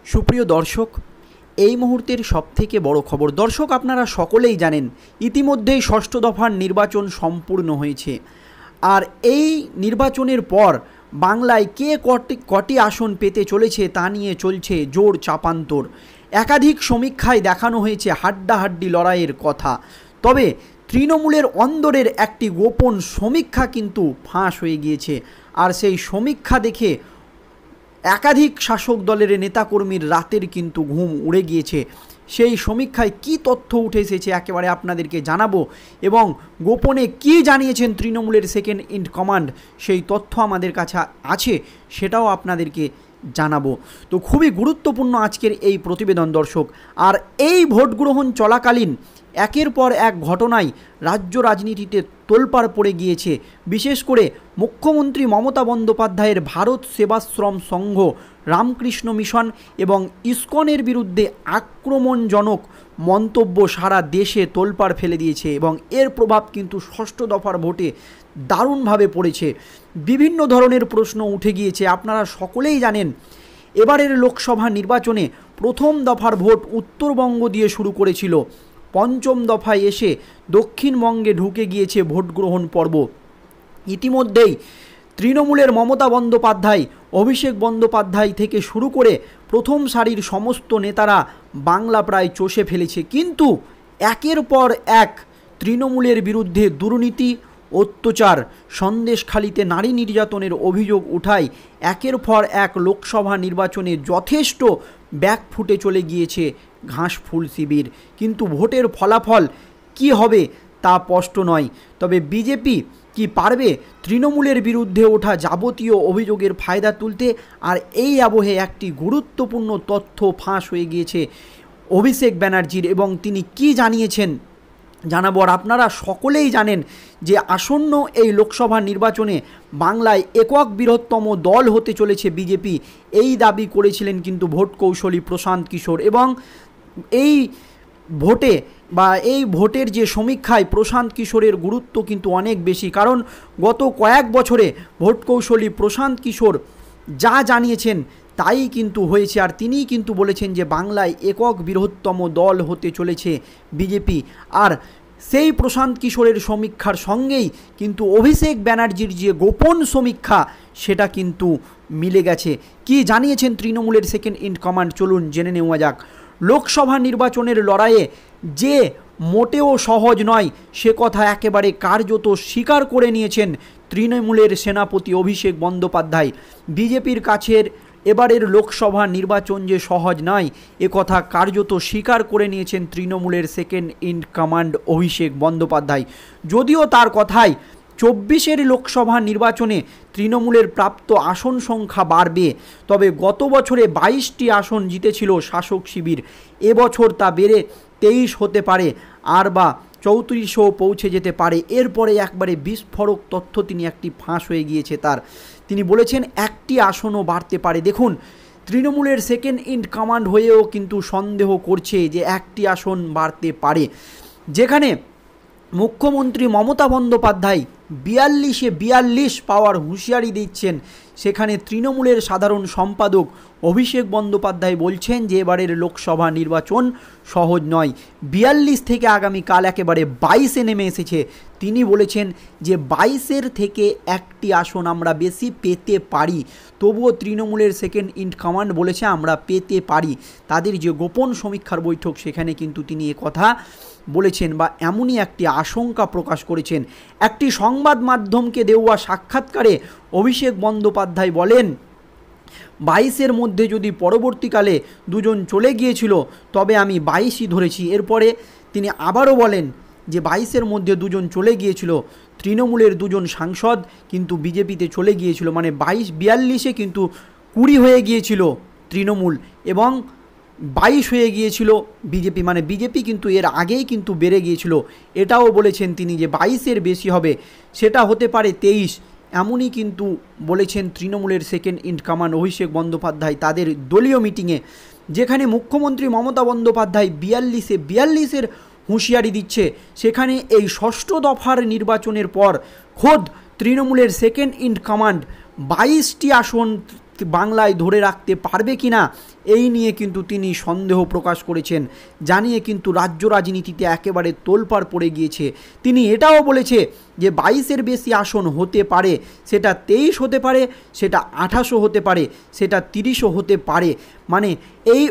সুপ্রিয় দর্শক, এই মুহূর্তের সবথেকে বড় খবর। দর্শক, আপনারা সকলেই জানেন ইতিমধ্যেই ষষ্ঠ দফার নির্বাচন সম্পূর্ণ হয়েছে। আর এই নির্বাচনের পর বাংলায় কে কটি আসন পেতে চলেছে তা নিয়ে চলছে জোর চাপান্তর। একাধিক সমীক্ষায় দেখানো হয়েছে হাড্ডাহাড্ডি লড়াইয়ের কথা। তবে তৃণমূলের অন্দরের একটি গোপন সমীক্ষা কিন্তু ফাঁস হয়ে গিয়েছে। আর সেই সমীক্ষা দেখে একাধিক শাসক দলের নেতাকর্মীর রাতের কিন্তু ঘুম উড়ে গিয়েছে। সেই সমীক্ষায় কি তথ্য উঠে এসেছে একেবারে আপনাদেরকে জানাবো, এবং গোপনে কি জানিয়েছেন তৃণমূলের সেকেন্ড ইন কমান্ড সেই তথ্য আমাদের কাছে আছে, সেটাও আপনাদেরকে জানাবো। তো খুবই গুরুত্বপূর্ণ আজকের এই প্রতিবেদন দর্শক। আর এই ভোট গ্রহণ চলাকালীন একের পর এক ঘটনায় রাজ্য রাজনীতিতে তোলপাড় পড়ে গিয়েছে। বিশেষ করে মুখ্যমন্ত্রী মমতা বন্দ্যোপাধ্যায়ের ভারত সেবাশ্রম সংঘ, রামকৃষ্ণ মিশন এবং ইসকনের বিরুদ্ধে আক্রমণজনক মন্তব্য সারা দেশে তোলপাড় ফেলে দিয়েছে, এবং এর প্রভাব কিন্তু ষষ্ঠ দফার ভোটে দারুণভাবে পড়েছে। বিভিন্ন ধরনের প্রশ্ন উঠে গিয়েছে। আপনারা সকলেই জানেন এবারের লোকসভা নির্বাচনে প্রথম দফার ভোট উত্তরবঙ্গ দিয়ে শুরু করেছিল। পঞ্চম দফায় এসে দক্ষিণবঙ্গে ঢুকে গিয়েছে ভোট গ্রহণ পর্ব। ইতিমধ্যেই তৃণমূলের মমতা বন্দ্যোপাধ্যায়, অভিষেক বন্দ্যোপাধ্যায় থেকে শুরু করে প্রথম সারির সমস্ত নেতারা বাংলা প্রায় চষে ফেলেছে। কিন্তু একের পর এক তৃণমূলের বিরুদ্ধে দুর্নীতি, অত্যাচার, সন্দেশখালিতে নারী নির্যাতনের অভিযোগ উঠায় একের পর এক লোকসভা নির্বাচনে যথেষ্ট ব্যাক ফুটে চলে গিয়েছে ঘাসফুল শিবির। কিন্তু ভোটের ফলাফল কি হবে তা স্পষ্ট নয়। তবে বিজেপি কি পারবে তৃণমূলের বিরুদ্ধে ওঠা যাবতীয় অভিযোগের ফায়দা তুলতে? আর এই আবহে একটি গুরুত্বপূর্ণ তথ্য ফাঁস হয়ে গিয়েছে অভিষেক ব্যানার্জির, এবং তিনি কি জানিয়েছেন জানাবো। আর আপনারা সকলেই জানেন যে আসন্ন এই লোকসভা নির্বাচনে বাংলায় একক বৃহত্তম দল হতে চলেছে বিজেপি। এই দাবি করেছিলেন কিন্তু ভোট কৌশলী প্রশান্ত কিশোর, এবং এই ভোটে বা এই ভোটের যে সমীক্ষায় প্রশান্ত কিশোরের গুরুত্ব কিন্তু অনেক বেশি। কারণ গত কয়েক বছরে ভোট কৌশলী প্রশান্ত কিশোর যা জানিয়েছেন তাই কিন্তু হয়েছে। আর তিনিই কিন্তু বলেছেন যে বাংলায় একক বৃহত্তম দল হতে চলেছে বিজেপি। আর সেই প্রশান্ত কিশোরের সমীক্ষার সঙ্গেই কিন্তু অভিষেক ব্যানার্জির যে গোপন সমীক্ষা সেটা কিন্তু মিলে গেছে। কি জানিয়েছেন তৃণমূলের সেকেন্ড ইন কমান্ড, চলুন জেনে নেওয়া যাক। লোকসভা নির্বাচনের লড়াইয়ে যে মোটেও সহজ নয় সে কথা একেবারে কার্যত স্বীকার করে নিয়েছেন তৃণমূলের সেনাপতি অভিষেক বন্দ্যোপাধ্যায়। বিজেপির কাছের এবারের লোকসভা নির্বাচন যে সহজ নয় এ কথা কার্যত স্বীকার করে নিয়েছেন তৃণমূলের second in command Abhishek Bandyopadhyay. যদিও তার কথায় 24-এর লোকসভা নির্বাচনে তৃণমূলের প্রাপ্ত আসন সংখ্যা বাড়বে, তবে গত বছরে 22টি আসন জিতেছিল শাসক শিবির। এবছর তা বেড়ে 23 হতে পারে, আর বা 34-ও পৌঁছে যেতে পারে। এরপরে একবারে বিস্ফোরক তথ্য তিনি একটি ফাঁস হয়ে গিয়েছে তার। তিনি বলেছেন একটি আসনও বাড়তে পারে। দেখুন, তৃণমূলের সেকেন্ড ইন কমান্ড হয়েও কিন্তু সন্দেহ করছে যে একটি আসন বাড়তে পারে। যেখানে মুখ্যমন্ত্রী মমতা বন্দ্যোপাধ্যায় 42 পাওয়ার হুঁশিয়ারি দিচ্ছেন, সেখানে তৃণমূলের সাধারণ সম্পাদক অভিষেক বন্দ্যোপাধ্যায় বলছেন যে এবারের লোকসভা নির্বাচন সহজ নয়। 42 থেকে আগামীকাল একেবারে 22-এ নেমে এসেছে। তিনি বলেছেন যে 22-এর থেকে একটি আসন আমরা বেশি পেতে পারি। তবুও তৃণমূলের সেকেন্ড ইন কমান্ড বলেছে আমরা পেতে পারি। তাদের যে গোপন সমীক্ষার বৈঠক সেখানে কিন্তু তিনি কথা বলেছেন বা এমনই একটি আশঙ্কা প্রকাশ করেছেন। একটি সংবাদ মাধ্যমকে দেওয়া সাক্ষাৎকারে অভিষেক বন্দ্যোপাধ্যায় বলেন 22-এর মধ্যে যদি পরবর্তীকালে দুজন চলে গিয়েছিল তবে আমি 22ই ধরেছি। এরপরে তিনি আবারও বলেন যে 22-এর মধ্যে দুজন চলে গিয়েছিল, তৃণমূলের দুজন সাংসদ কিন্তু বিজেপিতে চলে গিয়েছিল, মানে 42-এ কিন্তু 20 হয়ে গিয়েছিল তৃণমূল এবং 22 হয়ে গিয়েছিল বিজেপি, মানে বিজেপি কিন্তু এর আগেই কিন্তু বেড়ে গিয়েছিল। এটাও বলেছেন তিনি যে 22-এর বেশি হবে, সেটা হতে পারে 23। এমনই কিন্তু বলেছেন তৃণমূলের second in command Abhishek Bandyopadhyay তাদের দলীয় মিটিংয়ে, যেখানে মুখ্যমন্ত্রী মমতা বন্দ্যোপাধ্যায় 42-এর হুঁশিয়ারি দিচ্ছে। সেখানে এই ষষ্ঠ দফার নির্বাচনের পর খোদ তৃণমূলের সেকেন্ড ইন কমান্ড 22টি আসন বাংলায় ধরে রাখতে পারবে কি না এই নিয়ে কিন্তু তিনি সন্দেহ প্রকাশ করেছেন, জানিয়ে কিন্তু রাজ্য রাজনীতিতে একেবারে তোলপাড় পড়ে গিয়েছে। তিনি এটাও বলেছে যে 22-এর বেশি আসন হতে পারে, সেটা 23 হতে পারে, সেটা 28 হতে পারে, সেটা 30ও হতে পারে। মানে এই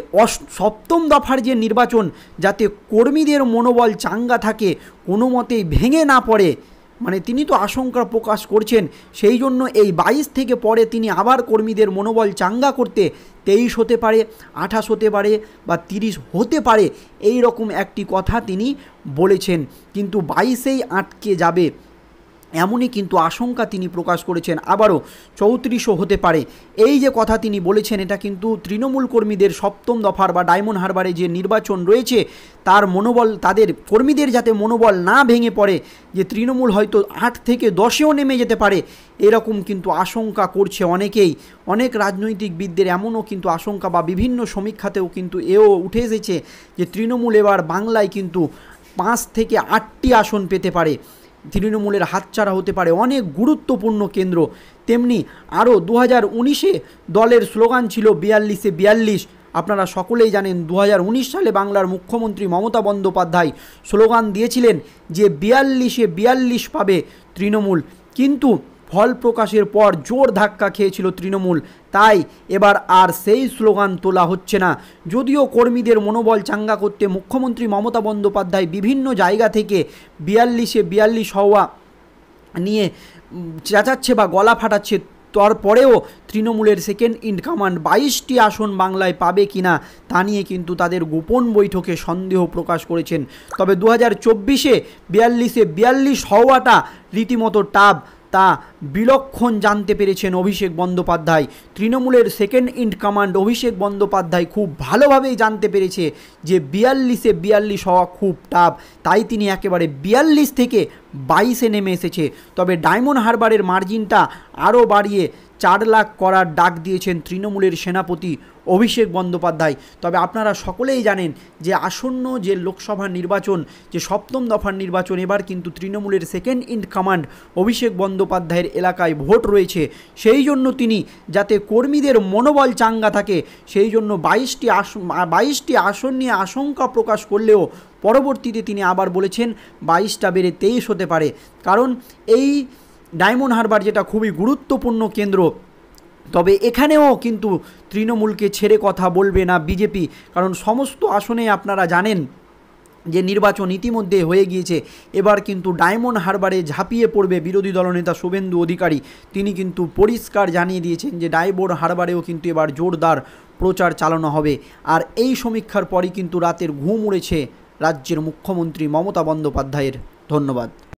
সপ্তম দফার যে নির্বাচন, যাতে কর্মীদের মনোবল চাঙ্গা থাকে, কোনো মতেই ভেঙে না পড়ে, মানে তিনি তো আশঙ্কা প্রকাশ করছেন। সেই জন্য এই 22 থেকে পরে তিনি আবার কর্মীদের মনোবল চাঙ্গা করতে 23 হতে পারে, 28 হতে পারে বা 30 হতে পারে, এই রকম একটি কথা তিনি বলেছেন। কিন্তু 22-এই আটকে যাবে এমনই কিন্তু আশঙ্কা তিনি প্রকাশ করেছেন। আবারও 34ও হতে পারে, এই যে কথা তিনি বলেছেন, এটা কিন্তু তৃণমূল কর্মীদের সপ্তম দফার বা ডায়মন্ড হারবারে যে নির্বাচন রয়েছে তার মনোবল, তাদের কর্মীদের যাতে মনোবল না ভেঙে পড়ে যে তৃণমূল হয়তো 8 থেকে 10-এও নেমে যেতে পারে, এরকম কিন্তু আশঙ্কা করছে অনেকেই। অনেক রাজনৈতিকবিদদের এমনও কিন্তু আশঙ্কা বা বিভিন্ন সমীক্ষাতেও কিন্তু এও উঠে এসেছে যে তৃণমূল এবার বাংলায় কিন্তু 5 থেকে 8টি আসন পেতে পারে, তৃণমূলের হাতছাড়া হতে পারে অনেক গুরুত্বপূর্ণ কেন্দ্র। তেমনি আরও 2019-এ দলের স্লোগান ছিল 42-এ 42। আপনারা সকলেই জানেন 2019 সালে বাংলার মুখ্যমন্ত্রী মমতা বন্দ্যোপাধ্যায় স্লোগান দিয়েছিলেন যে 42-এ 42 পাবে তৃণমূল, কিন্তু ফল প্রকাশের পর জোর ধাক্কা খেয়েছিল তৃণমূল, তাই এবার আর সেই স্লোগান তোলা হচ্ছে না। যদিও কর্মীদের মনোবল চাঙ্গা করতে মুখ্যমন্ত্রী মমতা বন্দ্যোপাধ্যায় বিভিন্ন জায়গা থেকে 42-এ 42 হওয়া নিয়ে চেঁচাচ্ছে বা গলা ফাটাচ্ছে, তারপরেও তৃণমূলের সেকেন্ড ইন কমান্ড 22টি আসন বাংলায় পাবে কিনা তা নিয়ে কিন্তু তাদের গোপন বৈঠকে সন্দেহ প্রকাশ করেছেন। তবে 2024-এ 42-এ 42 হওয়াটা রীতিমতো টাফ, তা বিলক্ষণ জানতে পেরেছেন অভিষেক বন্দ্যোপাধ্যায়। তৃণমূলের second in command Abhishek Bandyopadhyay খুব ভালোভাবেই জানতে পেরেছে যে 42-এ 42 হওয়া খুব টাফ, তাই তিনি একেবারে 42 থেকে 22-এ নেমে এসেছে। তবে ডায়মন্ড হারবারের মার্জিনটা আরও বাড়িয়ে 4 লাখ করার ডাক দিয়েছেন তৃণমূলের সেনাপতি অভিষেক বন্দ্যোপাধ্যায়। তবে আপনারা সকলেই জানেন যে আসন্ন যে লোকসভা নির্বাচন, যে সপ্তম দফার নির্বাচন, এবার কিন্তু তৃণমূলের সেকেন্ড ইন কমান্ড অভিষেক বন্দ্যোপাধ্যায়ের এলাকায় ভোট রয়েছে। সেই জন্য তিনি যাতে কর্মীদের মনোবল চাঙ্গা থাকে, সেই জন্য 22টি আসন নিয়ে আশঙ্কা প্রকাশ করলেও পরবর্তীতে তিনি আবার বলেছেন 22টা বেড়ে 23 হতে পারে। কারণ এই ডায়মন্ড হারবার যেটা খুবই গুরুত্বপূর্ণ কেন্দ্র, তবে এখানেও কিন্তু তৃণমূলকে ছেড়ে কথা বলবে না বিজেপি, কারণ সমস্ত আসনে আপনারা জানেন যে নির্বাচন ইতিমধ্যে হয়ে গিয়েছে। এবার কিন্তু ডায়মন্ড হারবারে ঝাঁপিয়ে পড়বে বিরোধী দলনেতা শুভেন্দু অধিকারী। তিনি কিন্তু পরিষ্কার জানিয়ে দিয়েছেন যে ডায়মন্ড হারবারেও কিন্তু এবার জোরদার প্রচার চালানো হবে। আর এই সমীক্ষার পরই কিন্তু রাতের ঘুম উড়েছে রাজ্যের মুখ্যমন্ত্রী মমতা বন্দ্যোপাধ্যায়ের। ধন্যবাদ।